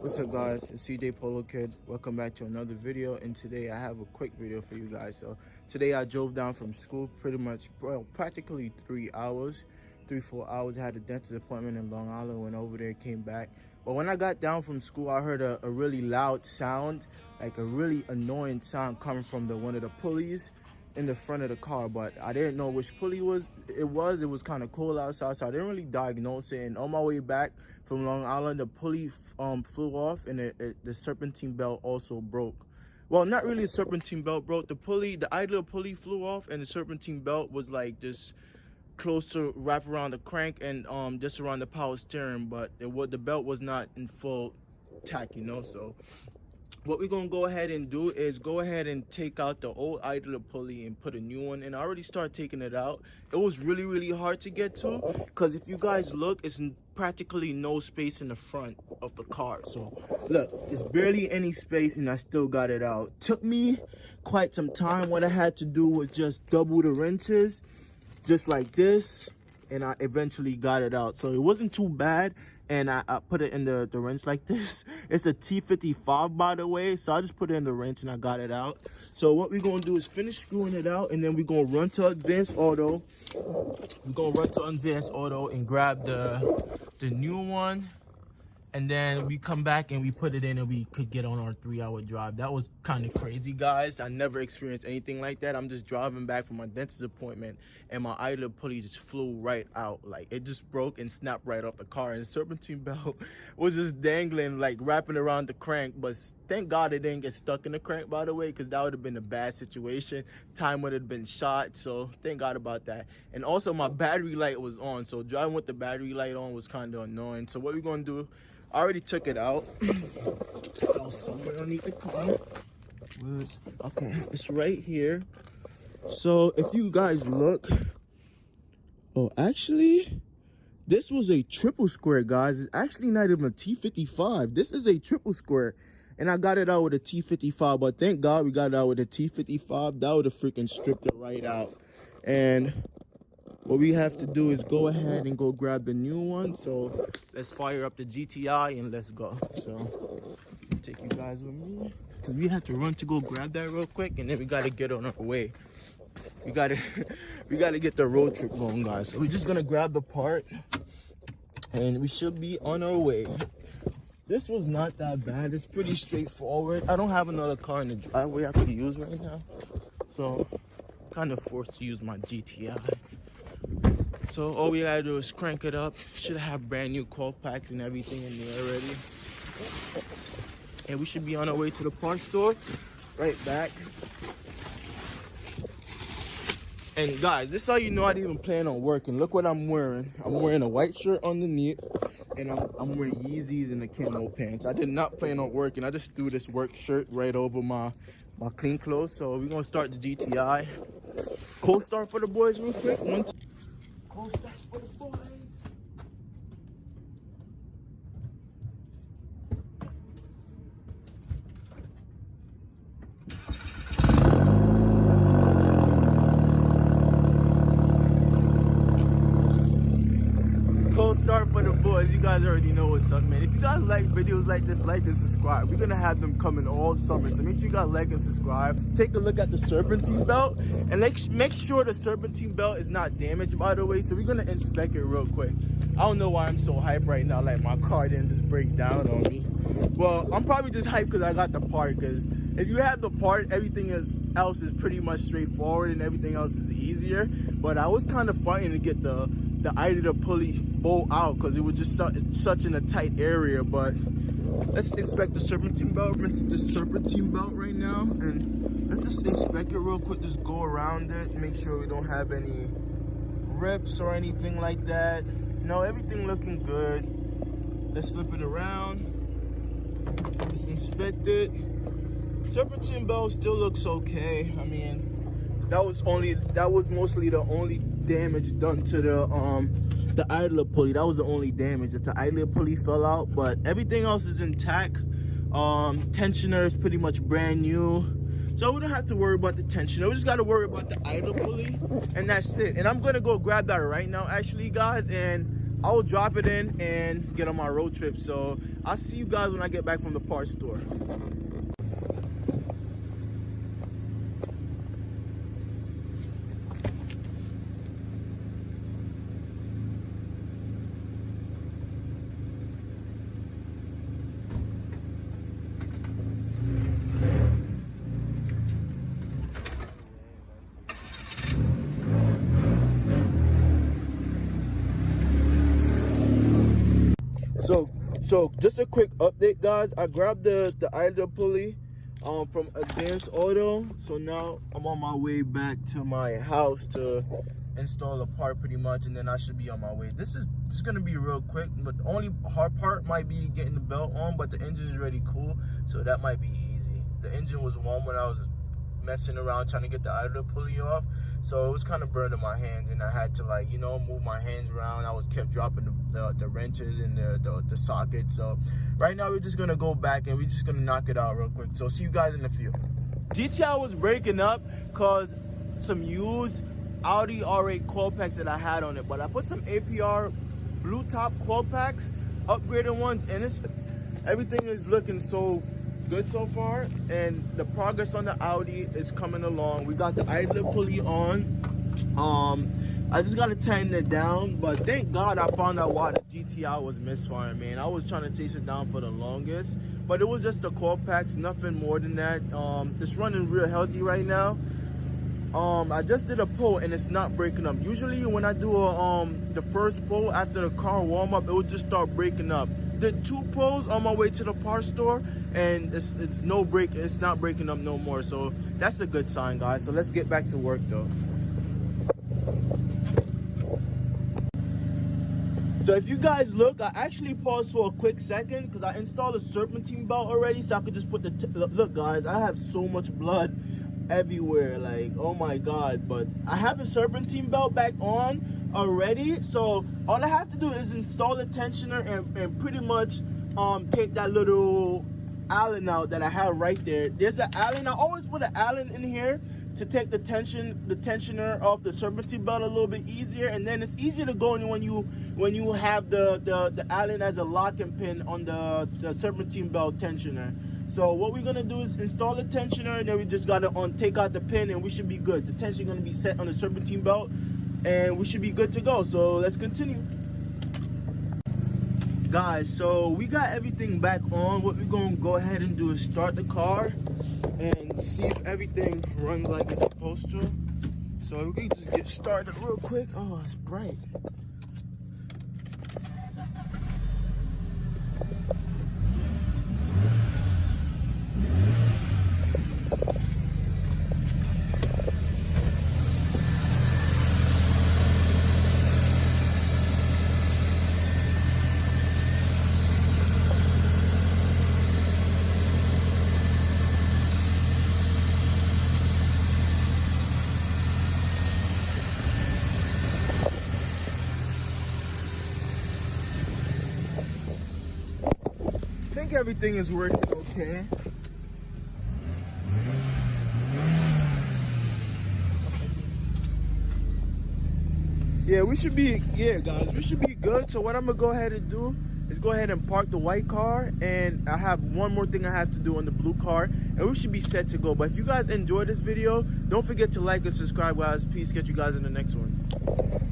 What's up guys, it's CJ Polo Kid. Welcome back to another video, and today I have a quick video for you guys. So today I drove down from school pretty much, practically 3 hours, 4 hours. I had a dentist appointment in Long Island, went over there, came back. But when I got down from school, I heard a really loud sound, like a really annoying sound coming from one of the pulleys in the front of the car, but I didn't know which pulley it was kind of cold outside, so I didn't really diagnose it. And on my way back from Long Island, the pulley flew off, and the serpentine belt also broke. Well, not really a serpentine belt broke. The idler pulley flew off, and the serpentine belt was like just close to wrap around the crank and just around the power steering, but the belt was not in full tack, so what we're gonna go ahead and do is go ahead and take out the old idler pulley and put a new one. And I already started taking it out. It was really hard to get to, because if you guys look, it's practically no space in the front of the car. So look, it's barely any space, and I still got it out. Took me quite some time. What I had to do was just double the wrenches, just like this, and I eventually got it out. So it wasn't too bad, and I put it in the wrench like this. It's a T55, by the way, so I just put it in the wrench and I got it out. So what we're gonna do is finish screwing it out, and then we're gonna run to Advanced Auto. And grab the new one, and then we come back and we put it in, and we could get on our 3-hour drive. That was kind of crazy, guys. I never experienced anything like that. I'm just driving back from my dentist appointment, and my idler pulley just flew right out. Like, it just broke and snapped right off the car, and the serpentine belt was just dangling, like wrapping around the crank. But thank God it didn't get stuck in the crank, by the way, because that would have been a bad situation. Time would have been shot, so thank God about that. And also my battery light was on, so driving with the battery light on was kind of annoying. So what we're gonna do, I already took it out. It was somewhere underneath the car. Okay, it's right here. So if you guys look, oh, actually, this was a triple square, guys. It's actually not even a T55. This is a triple square, and I got it out with a T55. But thank God we got it out with a T55. That would have freaking stripped it right out. And what we have to do is go ahead and go grab the new one. So let's fire up the GTI and let's go. So take you guys with me, because we have to run to go grab that real quick, and then we gotta get on our way. We gotta get the road trip going, guys. So we're just gonna grab the part, and we should be on our way. This was not that bad. It's pretty straightforward. I don't have another car in the driveway I could use right now, so kind of forced to use my GTI. So all we gotta do is crank it up. Should have brand new coil packs and everything in there already. And we should be on our way to the parts store. Right back. And guys, this is how you know I didn't even plan on working. Look what I'm wearing. I'm wearing a white shirt underneath, and I'm wearing Yeezys and the camo pants. I did not plan on working. I just threw this work shirt right over my clean clothes. So we're gonna start the GTI. Cold start for the boys real quick. Cold start for the boys. Cold start for the boys. You guys already know what's up, man. If you guys like videos like this, like and subscribe. We're gonna have them coming all summer, so make sure you guys like and subscribe. Take a look at the serpentine belt, and make sure the serpentine belt is not damaged, by the way. So we're gonna inspect it real quick. I don't know why I'm so hyped right now, like my car didn't just break down on me. Well, I'm probably just hyped because I got the part, because if you have the part, everything else is pretty much straightforward, and everything else is easier. But I was kind of fighting to get the idler pulley bolt out, because it was just such in a tight area. But let's inspect the serpentine belt. Right now, and let's just inspect it real quick. Just go around it, make sure we don't have any rips or anything like that. No, everything looking good. Let's flip it around. Let's inspect it. Serpentine belt still looks okay. I mean, that was mostly the only damage done to the idler pulley. That was the only damage. Just the idler pulley fell out, but everything else is intact. Tensioner is pretty much brand new, so we don't have to worry about the tensioner. We just got to worry about the idler pulley, and that's it. And I'm gonna go grab that right now, actually, guys, and I'll drop it in and get on my road trip. So I'll see you guys when I get back from the parts store. So just a quick update, guys. I grabbed the Audi pulley from Advanced Auto. So now I'm on my way back to my house to install the part pretty much, and then I should be on my way. This is gonna be real quick, but the only hard part might be getting the belt on, but the engine is already cool, so that might be easy. The engine was warm when I was messing around trying to get the Audi pulley off, so it was kind of burning my hands, and I had to, like, you know, move my hands around. I was kept dropping the wrenches and the socket. So right now we're just gonna go back and we're just gonna knock it out real quick. So see you guys in a few. GTI was breaking up because some used Audi R8 coil packs that I had on it, but I put some APR blue top coil packs, upgraded ones, and everything is looking so good so far, and the progress on the Audi is coming along. We got the idler pulley on. I just gotta tighten it down, but thank God I found out why the GTI was misfiring, man. I was trying to chase it down for the longest, but it was just the coil packs, nothing more than that. It's running real healthy right now. I just did a pull and it's not breaking up. Usually when I do the first pull after the car warm up, it would just start breaking up. Did 2 pulls on my way to the parts store, and it's not breaking up no more. So that's a good sign, guys. So let's get back to work though. So if you guys look, I actually paused for a quick second because I installed a serpentine belt already, so I could just put look, guys, I have so much blood everywhere, like, oh my God. But I have a serpentine belt back on already, so all I have to do is install the tensioner and pretty much take that little Allen out that I have right there. There's an Allen. I always put an Allen in here to take the tensioner off the serpentine belt a little bit easier, and then it's easier to go in when you have the Allen as a locking pin on the serpentine belt tensioner. So what we're gonna do is install the tensioner, and then we just gotta take out the pin, and we should be good. The tension is gonna be set on the serpentine belt, and we should be good to go. So let's continue. Guys, so we got everything back on. What we're gonna go ahead and do is start the car and see if everything runs like it's supposed to. So we can just get started real quick. Oh, it's bright. I think everything is working okay. Yeah, guys, we should be good. So what I'm gonna go ahead and do is go ahead and park the white car, and I have one more thing I have to do on the blue car, and we should be set to go. But if you guys enjoyed this video, don't forget to like and subscribe, guys. Peace. Catch you guys in the next one.